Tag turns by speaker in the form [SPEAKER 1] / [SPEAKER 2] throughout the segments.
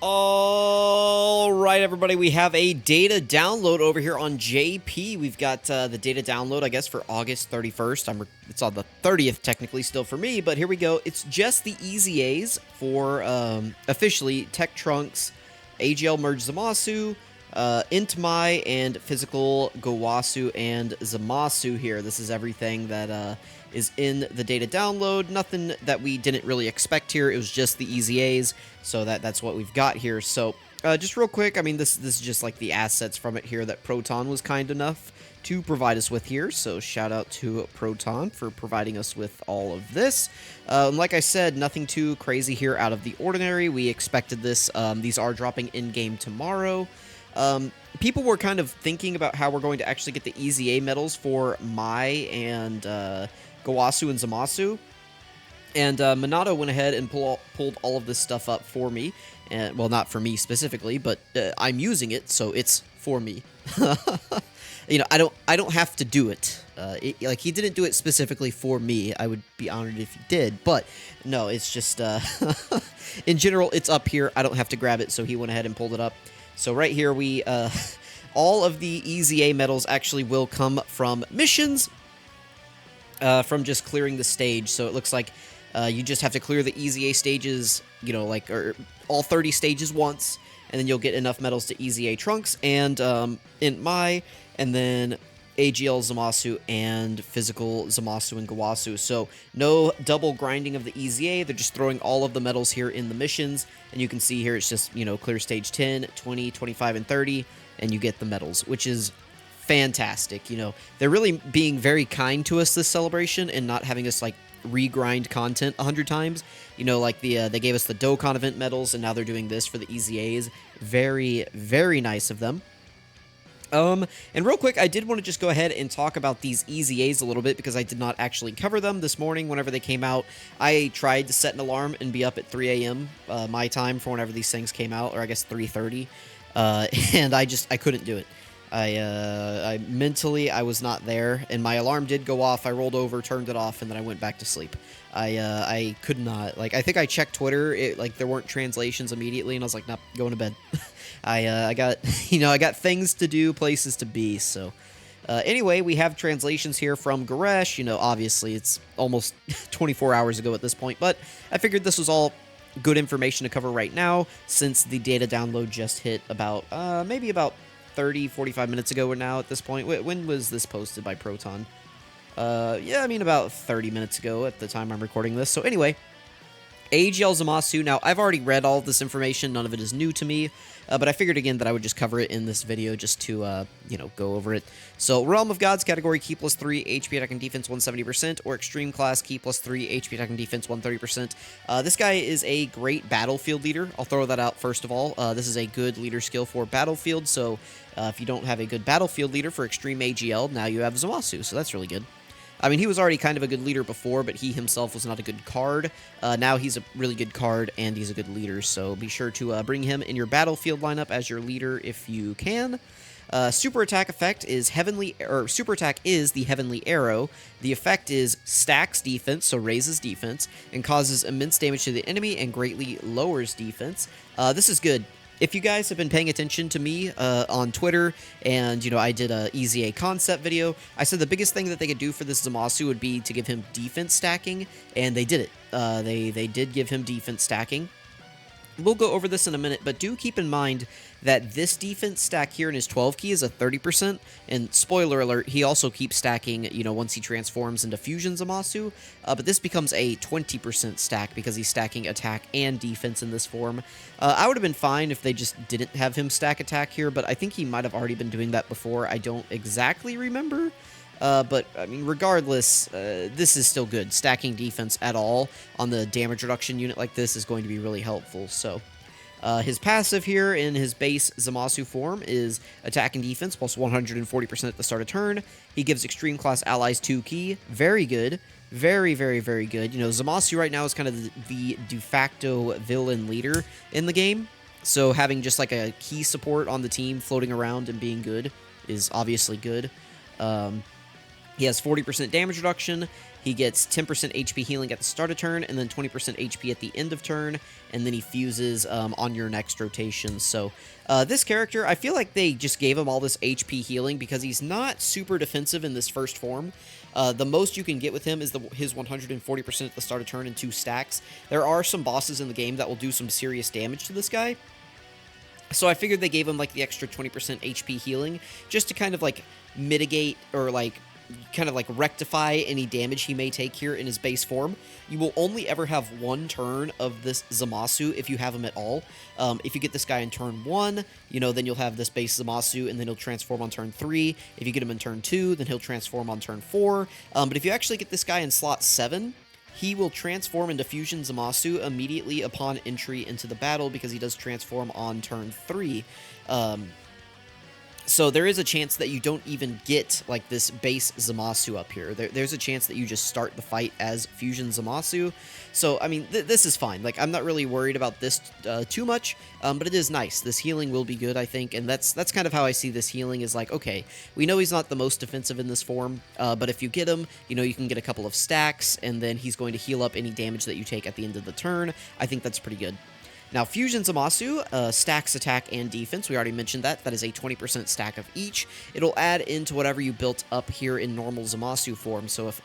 [SPEAKER 1] All right, everybody, we have a data download over here on JP. We've got the data download, I guess, for August 31st. It's on the 30th, technically, still for me, but here we go. It's just the EZAs for, officially, Tech Trunks, AGL Merge Zamasu, Intmai, and Physical Gowasu and Zamasu here. This is everything that is in the data download. Nothing that we didn't really expect here. It was just the EZAs, so that's what we've got here. So just real quick, I mean, this is just like the assets from it here that Proton was kind enough to provide us with here. So shout out to Proton for providing us with all of this. Like I said, nothing too crazy here out of the ordinary. We expected this. These are dropping in-game tomorrow. People were kind of thinking about how we're going to actually get the EZA medals for Mai and Gowasu and Zamasu. And Minato went ahead and pulled all of this stuff up for me. And, well, not for me specifically, but I'm using it, so it's for me. You know, I don't have to do it. Like, he didn't do it specifically for me. I would be honored if he did, but no, it's just in general, it's up here. I don't have to grab it, so he went ahead and pulled it up. So right here, we all of the EZA medals actually will come from missions, from just clearing the stage. So it looks like you just have to clear the EZA stages, you know, like or all 30 stages once, and then you'll get enough medals to EZA Trunks and Intmai, and then AGL Zamasu and Physical Zamasu and Gowasu. So no double grinding of the EZA. They're just throwing all of the medals here in the missions, and you can see here it's just, you know, clear stage 10, 20, 25, and 30, and you get the medals, which is fantastic. You know, they're really being very kind to us this celebration and not having us like regrind content 100 times. You know, like they gave us the Dokkan event medals, and now they're doing this for the EZAs. Very, very nice of them. And real quick, I did want to just go ahead and talk about these EZAs a little bit because I did not actually cover them this morning whenever they came out. I tried to set an alarm and be up at 3 a.m. My time for whenever these things came out, or I guess 3:30, and I couldn't do it. I mentally, I was not there, and my alarm did go off. I rolled over, turned it off, and then I went back to sleep. I could not, like, I think I checked Twitter, like, there weren't translations immediately, and I was like, nope, going to bed. I got, you know, I got things to do, places to be, so. Anyway, we have translations here from Goresh. You know, obviously, it's almost 24 hours ago at this point, but I figured this was all good information to cover right now, since the data download just hit about, maybe about 30, 45 minutes ago now at this point. When was this posted by Proton? Yeah, I mean about 30 minutes ago at the time I'm recording this. So anyway, AGL Zamasu. Now, I've already read all of this information. None of it is new to me. But I figured again that I would just cover it in this video just to, you know, go over it. So, Realm of Gods category, key plus 3, HP attack and defense 170%, or Extreme class, key plus 3, HP attack and defense 130%. This guy is a great battlefield leader. I'll throw that out first of all. This is a good leader skill for battlefield, so if you don't have a good battlefield leader for Extreme AGL, now you have Zamasu, so that's really good. I mean, he was already kind of a good leader before, but he himself was not a good card. Now he's a really good card, and he's a good leader, so be sure to bring him in your battlefield lineup as your leader if you can. Super attack effect is super attack is the Heavenly Arrow. The effect is stacks defense, so raises defense, and causes immense damage to the enemy and greatly lowers defense. This is good. If you guys have been paying attention to me on Twitter, and, you know, I did a EZA concept video, I said the biggest thing that they could do for this Zamasu would be to give him defense stacking, and they did it. They did give him defense stacking. We'll go over this in a minute, but do keep in mind that this defense stack here in his 12 key is a 30%, and spoiler alert, he also keeps stacking, you know, once he transforms into Fusion Zamasu, but this becomes a 20% stack because he's stacking attack and defense in this form. I would have been fine if they just didn't have him stack attack here, but I think he might have already been doing that before. I don't exactly remember. But, I mean, regardless, this is still good. Stacking defense at all on the damage reduction unit like this is going to be really helpful. So, his passive here in his base Zamasu form is attack and defense plus 140% at the start of turn. He gives extreme class allies 2 key. Very good. Very, very, very good. You know, Zamasu right now is kind of the de facto villain leader in the game. So, having just like a key support on the team floating around and being good is obviously good. He has 40% damage reduction, he gets 10% HP healing at the start of turn, and then 20% HP at the end of turn, and then he fuses on your next rotation. So this character, I feel like they just gave him all this HP healing because he's not super defensive in this first form. The most you can get with him is his 140% at the start of turn and 2 stacks. There are some bosses in the game that will do some serious damage to this guy. So I figured they gave him like the extra 20% HP healing just to kind of like mitigate or like kind of like rectify any damage he may take here in his base form. You will only ever have one turn of this Zamasu if you have him at all. If you get this guy in turn 1, you know, then you'll have this base Zamasu and then he'll transform on turn 3. If you get him in turn 2, then he'll transform on turn 4. But if you actually get this guy in slot 7, he will transform into Fusion Zamasu immediately upon entry into the battle because he does transform on turn 3. So there is a chance that you don't even get like this base Zamasu up here. There's a chance that you just start the fight as Fusion Zamasu. So, I mean, this is fine. Like, I'm not really worried about this too much, but it is nice. This healing will be good, I think, and that's kind of how I see this healing is like, okay, we know he's not the most defensive in this form, but if you get him, you know, you can get a couple of stacks, and then he's going to heal up any damage that you take at the end of the turn. I think that's pretty good. Now, Fusion Zamasu stacks attack and defense. We already mentioned that. That is a 20% stack of each. It'll add into whatever you built up here in normal Zamasu form. So if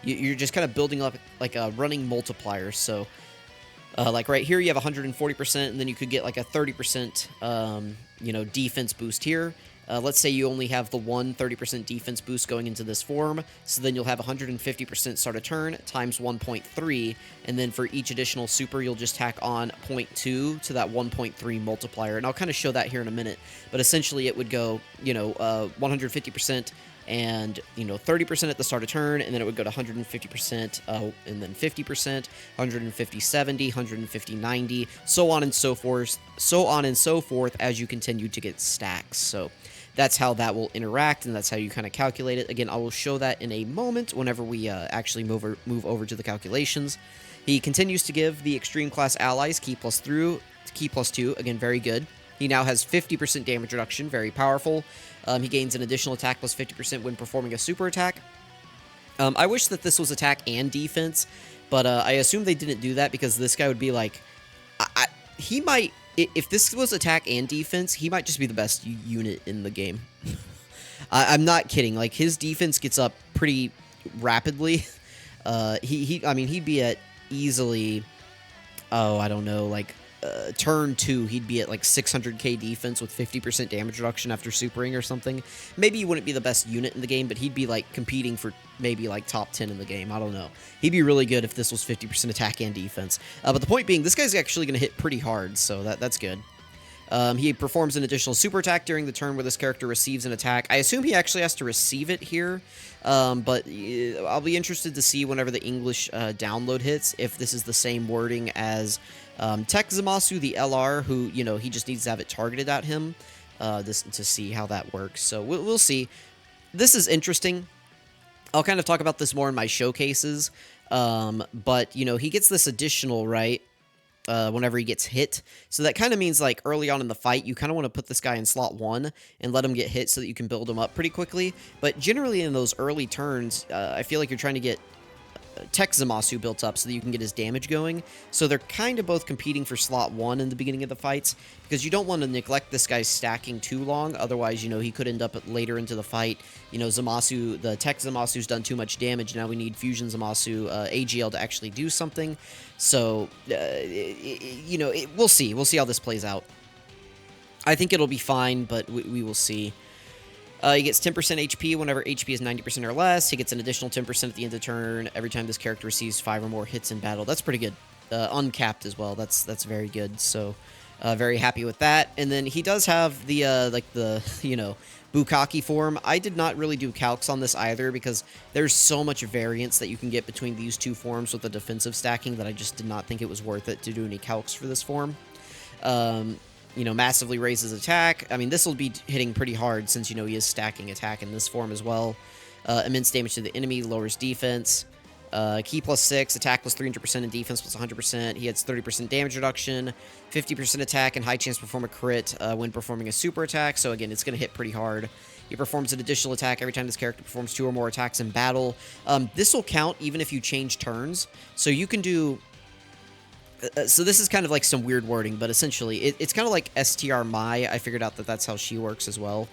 [SPEAKER 1] you're just kind of building up like a running multiplier. So like right here, you have 140%, and then you could get like a 30% you know, defense boost here. Let's say you only have the one 30% defense boost going into this form, so then you'll have 150% start a turn times 1.3, and then for each additional super, you'll just tack on 0.2 to that 1.3 multiplier, and I'll kind of show that here in a minute, but essentially it would go, you know, 150% and, you know, 30% at the start of turn, and then it would go to 150%, and then 50%, 150, 70, 150, 90, so on and so forth as you continue to get stacks. So that's how that will interact, and that's how you kind of calculate it. Again, I will show that in a moment whenever we actually move over to the calculations. He continues to give the extreme class allies key plus 2, again, very good. He now has 50% damage reduction, very powerful. He gains an additional attack plus 50% when performing a super attack. I wish that this was attack and defense, but I assume they didn't do that because this guy would be like... he might... If this was attack and defense, he might just be the best unit in the game. I'm not kidding. Like, his defense gets up pretty rapidly. I mean, he'd be at easily... Oh, I don't know, like... turn 2, he'd be at like 600k defense with 50% damage reduction after supering or something. Maybe he wouldn't be the best unit in the game, but he'd be like competing for maybe like top 10 in the game. I don't know. He'd be really good if this was 50% attack and defense. But the point being, this guy's actually going to hit pretty hard, so that's good. He performs an additional super attack during the turn where this character receives an attack. I assume he actually has to receive it here, but I'll be interested to see whenever the English download hits if this is the same wording as Tech Zamasu, the LR, who, you know, he just needs to have it targeted at him to see how that works. So we'll see. This is interesting. I'll kind of talk about this more in my showcases, but, you know, he gets this additional, right? Whenever he gets hit. So that kind of means, like, early on in the fight, you kind of want to put this guy in slot 1 and let him get hit so that you can build him up pretty quickly. But generally in those early turns, I feel like you're trying to get Tech Zamasu built up so that you can get his damage going. So they're kind of both competing for slot 1 in the beginning of the fights, because you don't want to neglect this guy's stacking too long. Otherwise, you know, he could end up later into the fight. You know, Zamasu, the Tech Zamasu's done too much damage. Now we need Fusion Zamasu, AGL to actually do something. So, you know, we'll see. We'll see how this plays out. I think it'll be fine, but we will see. He gets 10% HP whenever HP is 90% or less. He gets an additional 10% at the end of the turn every time this character receives 5 or more hits in battle. That's pretty good. Uncapped as well. That's very good. So, very happy with that. And then he does have the, like the, you know, Bukkake form. I did not really do calcs on this either because there's so much variance that you can get between these two forms with the defensive stacking that I just did not think it was worth it to do any calcs for this form. You know, massively raises attack. I mean, this will be hitting pretty hard since, you know, he is stacking attack in this form as well. Immense damage to the enemy, lowers defense. Key plus 6, attack plus 300%, and defense plus 100%. He has 30% damage reduction, 50% attack, and high chance to perform a crit when performing a super attack. So again, it's going to hit pretty hard. He performs an additional attack every time this character performs 2 or more attacks in battle. This will count even if you change turns. So you can do... so this is kind of like some weird wording, but essentially it's kind of like STR Mai. I figured out that that's how she works as well.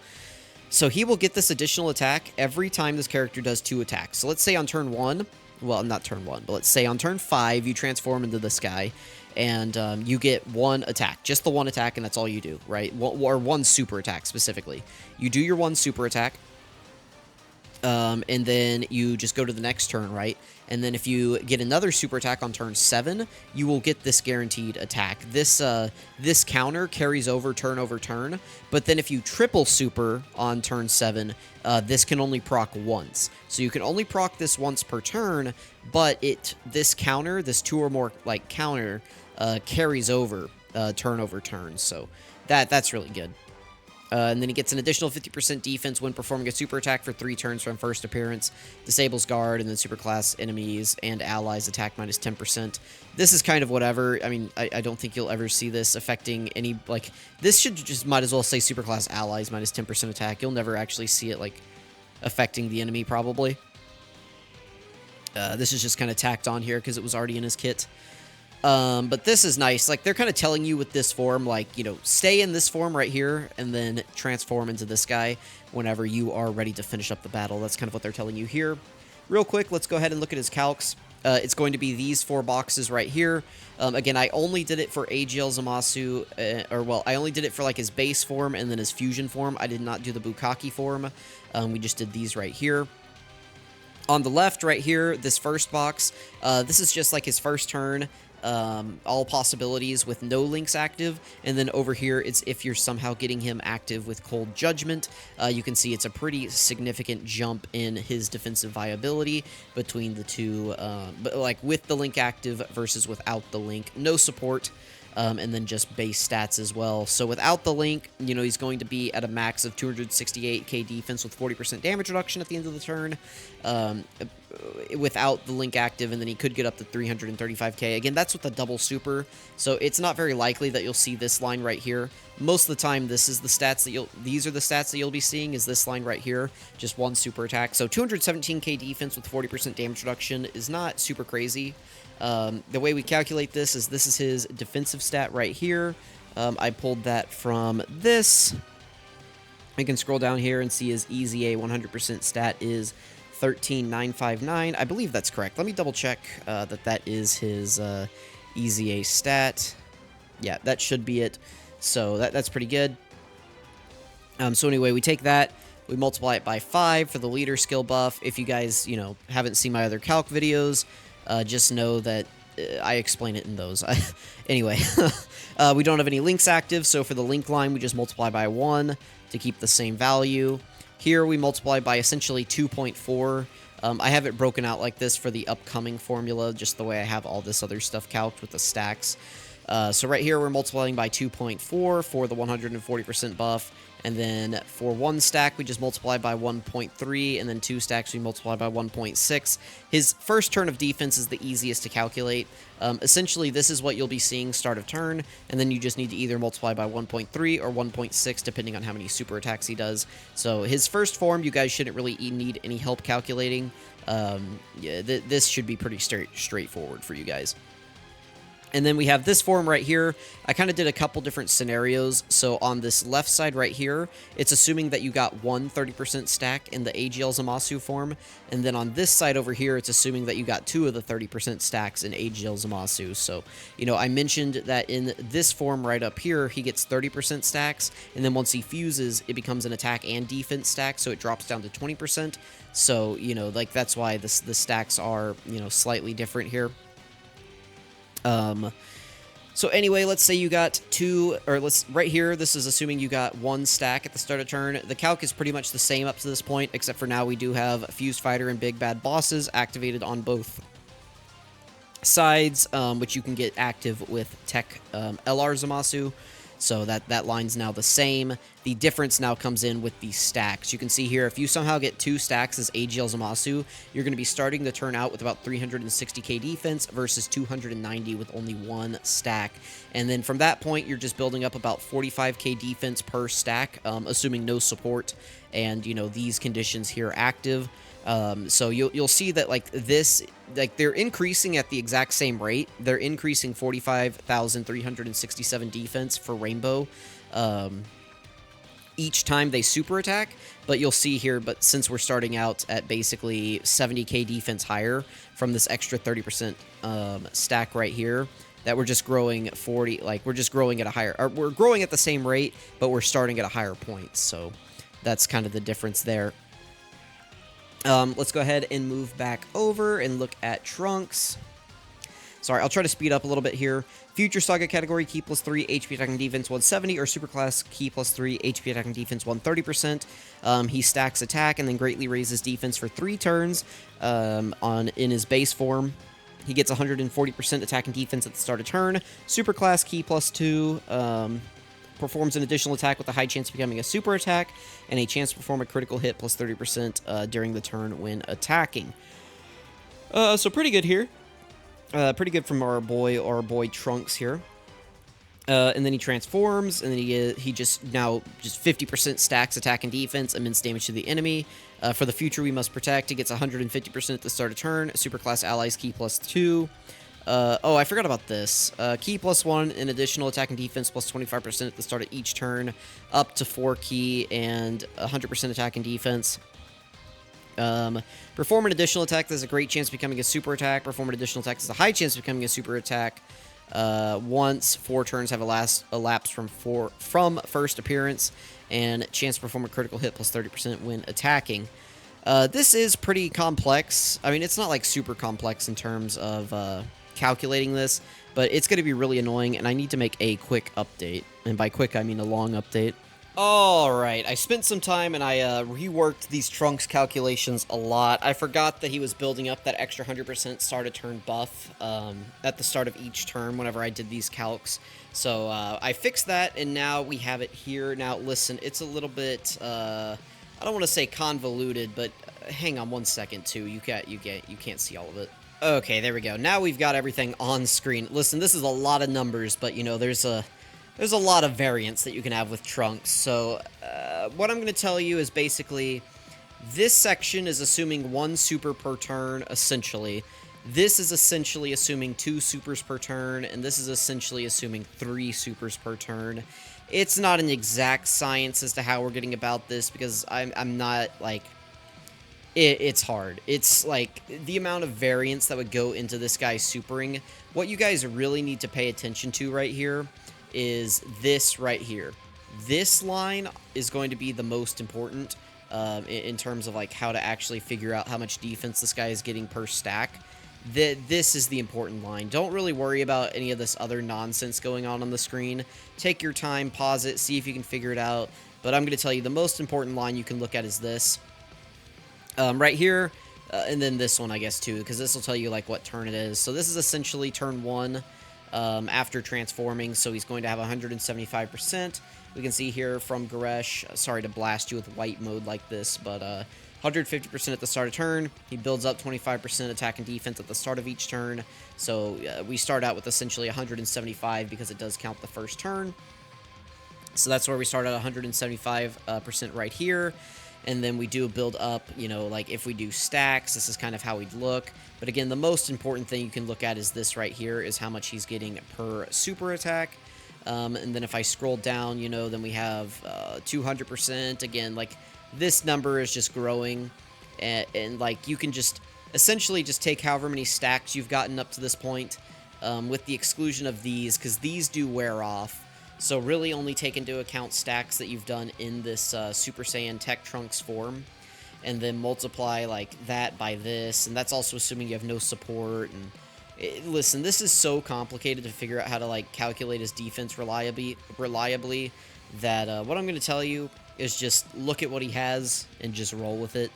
[SPEAKER 1] So he will get this additional attack every time this character does 2 attacks. So let's say on turn 1, well, not turn 1, but let's say on turn 5, you transform into this guy, and you get 1 attack. Just the 1 attack, and that's all you do, right? Or 1 super attack, specifically. You do your 1 super attack, and then you just go to the next turn, right? And then if you get another super attack on turn 7, you will get this guaranteed attack. This counter carries over turn, but then if you triple super on turn 7, this can only proc once. So you can only proc this once per turn, but this counter, this 2 or more like counter, carries over turn. So that's really good. And then he gets an additional 50% defense when performing a super attack for 3 turns from first appearance. Disables guard, and then superclass enemies and allies attack minus 10%. This is kind of whatever. I mean, I don't think you'll ever see this affecting any, like, this should just might as well say superclass allies minus 10% attack. You'll never actually see it, like, affecting the enemy, probably. This is just kind of tacked on here because it was already in his kit. But this is nice. Like, they're kind of telling you with this form, like, you know, stay in this form right here and then transform into this guy whenever you are ready to finish up the battle. That's kind of what they're telling you here. Real quick, let's go ahead and look at his calcs. It's going to be these 4 boxes right here. Again, I only did it for AGL Zamasu, I only did it for, like, his base form and then his fusion form. I did not do the Bukkake form. We just did these right here. On the left right here, this first box, this is just like his first turn. All possibilities with no links active, and then over here it's if you're somehow getting him active with Cold Judgment. You can see it's a pretty significant jump in his defensive viability between the two, but like with the link active versus without the link. No support, and then just base stats as well. So without the link, you know, he's going to be at a max of 268k defense with 40% damage reduction at the end of the turn. Without the link active, and then he could get up to 335k. Again, that's with the double super, so it's not very likely that you'll see this line right here. Most of the time, these are the stats that you'll be seeing, is this line right here, just 1 super attack. So 217k defense with 40% damage reduction is not super crazy. The way we calculate this is his defensive stat right here. I pulled that from this. You can scroll down here and see his EZA 100% stat is 13,959. I believe that's correct. Let me double check that is his EZA stat. Yeah, that should be it. So that's pretty good. So anyway, we take that, we multiply it by 5 for the leader skill buff. If you guys, you know, haven't seen my other calc videos, just know that I explain it in those. Anyway, we don't have any links active, so for the link line, we just multiply by 1 to keep the same value. Here we multiply by essentially 2.4. I have it broken out like this for the upcoming formula, just the way I have all this other stuff calced with the stacks. So right here we're multiplying by 2.4 for the 140% buff, and then for 1 stack we just multiply by 1.3, and then 2 stacks we multiply by 1.6. His first turn of defense is the easiest to calculate. Essentially this is what you'll be seeing start of turn, and then you just need to either multiply by 1.3 or 1.6 depending on how many super attacks he does. So his first form, you guys shouldn't really need any help calculating. Yeah, this should be pretty straightforward for you guys. And then we have this form right here. I kind of did a couple different scenarios. So on this left side right here, it's assuming that you got 1 30% stack in the AGL Zamasu form. And then on this side over here, it's assuming that you got 2 of the 30% stacks in AGL Zamasu. So, you know, I mentioned that in this form right up here, he gets 30% stacks. And then once he fuses, it becomes an attack and defense stack. So it drops down to 20%. So, you know, like that's why the stacks are, you know, slightly different here. So anyway, let's say you got 2, or right here, this is assuming you got 1 stack at the start of turn. The calc is pretty much the same up to this point, except for now we do have Fused Fighter and Big Bad Bosses activated on both sides, which you can get active with Tech LR Zamasu. So that line's now the same. The difference now comes in with the stacks. You can see here, if you somehow get 2 stacks as AGL Zamasu, you're going to be starting the turn out with about 360k defense versus 290 with only 1 stack. And then from that point, you're just building up about 45k defense per stack, assuming no support and, you know, these conditions here are active. So you'll see that, like, this, like, they're increasing at the exact same rate. They're increasing 45,367 defense for Rainbow each time they super attack. But you'll see here, but since we're starting out at basically 70k defense higher from this extra 30% stack right here, that we're just growing 40, like, we're just growing at a higher, or we're growing at the same rate, but we're starting at a higher point. So that's kind of the difference there. Let's go ahead and move back over and look at Trunks. Sorry, I'll try to speed up a little bit here. Future Saga category, key +3, HP attacking defense 170, or Superclass, key +3, HP attacking defense 130%. He stacks attack and then greatly raises defense for 3 turns in his base form. He gets 140% attack and defense at the start of turn. Superclass, key +2, performs an additional attack with a high chance of becoming a super attack, and a chance to perform a critical hit +30% during the turn when attacking. So pretty good here. Pretty good from our boy Trunks here. And then he transforms, and then he just 50% stacks attack and defense, immense damage to the enemy. For the future we must protect, he gets 150% at the start of turn. Superclass allies key +2. Oh, I forgot about this. Key +1 in additional attack and defense +25% at the start of each turn, up to 4 key and 100% attack and defense. Perform an additional attack. There's a great chance of becoming a super attack. Perform an additional attack. There's a high chance of becoming a super attack. Once 4 turns have elapsed from first appearance, and chance to perform a critical hit +30% when attacking. This is pretty complex. I mean, it's not like super complex in terms of calculating this, but it's going to be really annoying, and I need to make a quick update. And by quick, I mean a long update. Alright, I spent some time and I reworked these Trunks calculations a lot. I forgot that he was building up that extra 100% start of turn buff at the start of each turn whenever I did these calcs. So I fixed that, and now we have it here. Now listen, it's a little bit, I don't want to say convoluted, but hang on one second too. You can't see all of it. Okay, there we go. Now we've got everything on screen. Listen, this is a lot of numbers, but you know, there's a lot of variance that you can have with Trunks. So what I'm going to tell you is basically this section is assuming 1 super per turn, essentially. This is essentially assuming 2 supers per turn, and this is essentially assuming 3 supers per turn. It's not an exact science as to how we're getting about this, because I'm not, like, it's hard. It's, like, the amount of variance that would go into this guy supering. What you guys really need to pay attention to right here is this right here. This line is going to be the most important in terms of, like, how to actually figure out how much defense this guy is getting per stack. This is the important line. Don't really worry about any of this other nonsense going on the screen. Take your time, pause it, see if you can figure it out. But I'm going to tell you the most important line you can look at is this. Right here, and then this one, I guess, too, because this will tell you, like, what turn it is. So this is essentially turn 1 after transforming, so he's going to have 175%. We can see here from Goresh, sorry to blast you with white mode like this, but 150% at the start of turn. He builds up 25% attack and defense at the start of each turn. So we start out with essentially 175 because it does count the first turn. So that's where we start at 175% right here. And then we do build up, you know, like if we do stacks, this is kind of how we'd look. But again, the most important thing you can look at is this right here, is how much he's getting per super attack. And then if I scroll down, you know, then we have 200%. Again, like, this number is just growing. And like, you can just essentially just take however many stacks you've gotten up to this point, with the exclusion of these, because these do wear off. So really only take into account stacks that you've done in this Super Saiyan Tech Trunks form, and then multiply, like, that by this, and that's also assuming you have no support. And listen, this is so complicated to figure out how to, like, calculate his defense reliably that what I'm going to tell you is just look at what he has and just roll with it.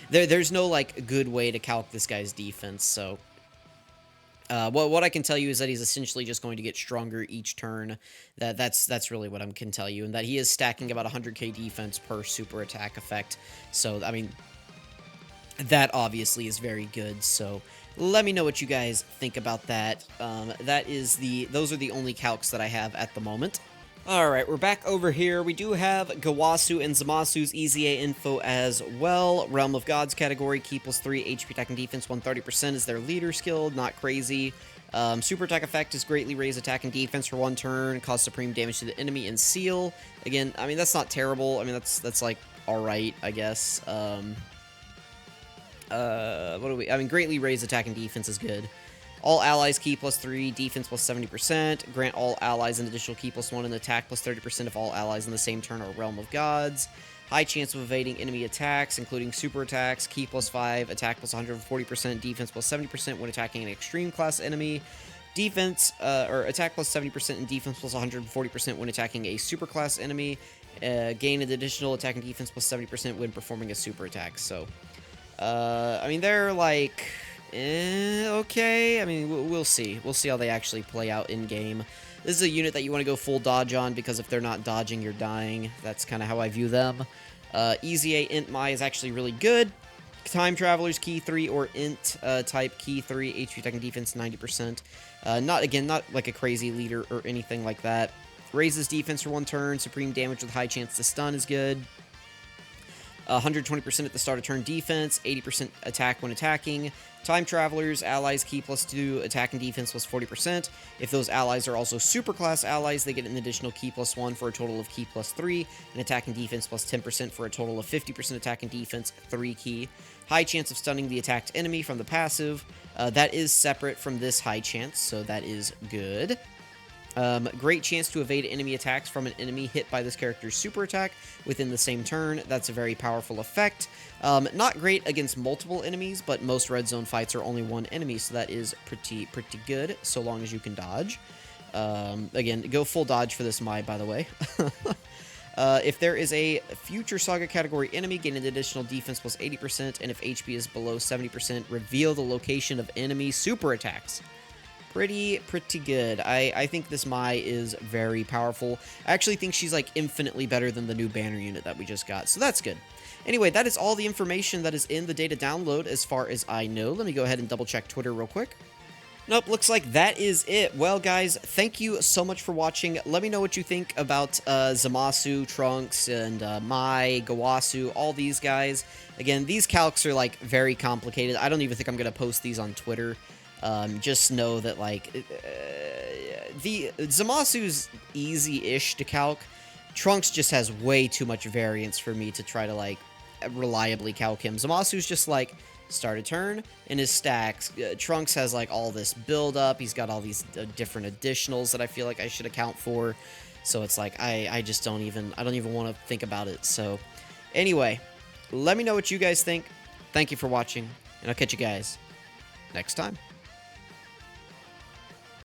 [SPEAKER 1] There's no, like, good way to calc this guy's defense, so What I can tell you is that he's essentially just going to get stronger each turn. That's really what I can tell you, and that he is stacking about 100k defense per super attack effect. So I mean, that obviously is very good. So let me know what you guys think about that. Those are the only calcs that I have at the moment. Alright, we're back over here. We do have Gawasu and Zamasu's EZA info as well. Realm of Gods category, key +3, HP attack and defense 130% is their leader skill, not crazy. Super attack effect is greatly raise attack and defense for 1 turn, cause supreme damage to the enemy and seal. Again, I mean, that's not terrible. I mean, that's like, alright, I guess. I mean, greatly raise attack and defense is good. All allies key +3, defense +70%. Grant all allies an additional key +1 and attack +30% if all allies in the same turn are Realm of Gods. High chance of evading enemy attacks, including super attacks. Key +5, attack +140%, defense +70% when attacking an extreme class enemy. Defense, or attack +70% and defense +140% when attacking a super class enemy. Gain an additional attack and defense +70% when performing a super attack. So, I mean, they're like... okay, I mean, we'll see. We'll see how they actually play out in-game. This is a unit that you want to go full dodge on, because if they're not dodging, you're dying. That's kind of how I view them. EZA Int Mai is actually really good. Time Travelers Key 3 or Int type Key 3, HP attack and defense 90%. Not like a crazy leader or anything like that. Raises defense for 1 turn. Supreme damage with high chance to stun is good. 120% at the start of turn defense, 80% attack when attacking. Time Travelers, allies key +2, attack and defense +40%. If those allies are also superclass allies, they get an additional key +1 for a total of key +3, and attack and defense +10% for a total of 50% attack and defense, 3 key. High chance of stunning the attacked enemy from the passive. That is separate from this high chance, so that is good. Great chance to evade enemy attacks from an enemy hit by this character's super attack within the same turn. That's a very powerful effect. Not great against multiple enemies, but most red zone fights are only 1 enemy, so that is pretty good, so long as you can dodge. Again, go full dodge for this Mai, by the way. If there is a future Saga category enemy, gain an additional defense +80%, and if HP is below 70%, reveal the location of enemy super attacks. Pretty good. I think this Mai is very powerful. I actually think she's like infinitely better than the new banner unit that we just got, so that's good. Anyway, that is all the information that is in the data download as far as I know. Let me go ahead and double check Twitter real quick. Nope, looks like that is it. Well, guys, thank you so much for watching. Let me know what you think about Zamasu, Trunks, and Mai, Gawasu, all these guys. Again, these calcs are like very complicated. I don't even think I'm going to post these on Twitter. Just know that, like, the Zamasu's easy-ish to calc. Trunks just has way too much variance for me to try to, like, reliably calc him. Zamasu's just, like, start a turn in his stacks. Trunks has, like, all this build-up. He's got all these different additionals that I feel like I should account for. So it's like, I just don't even want to think about it. So, anyway, let me know what you guys think. Thank you for watching, and I'll catch you guys next time.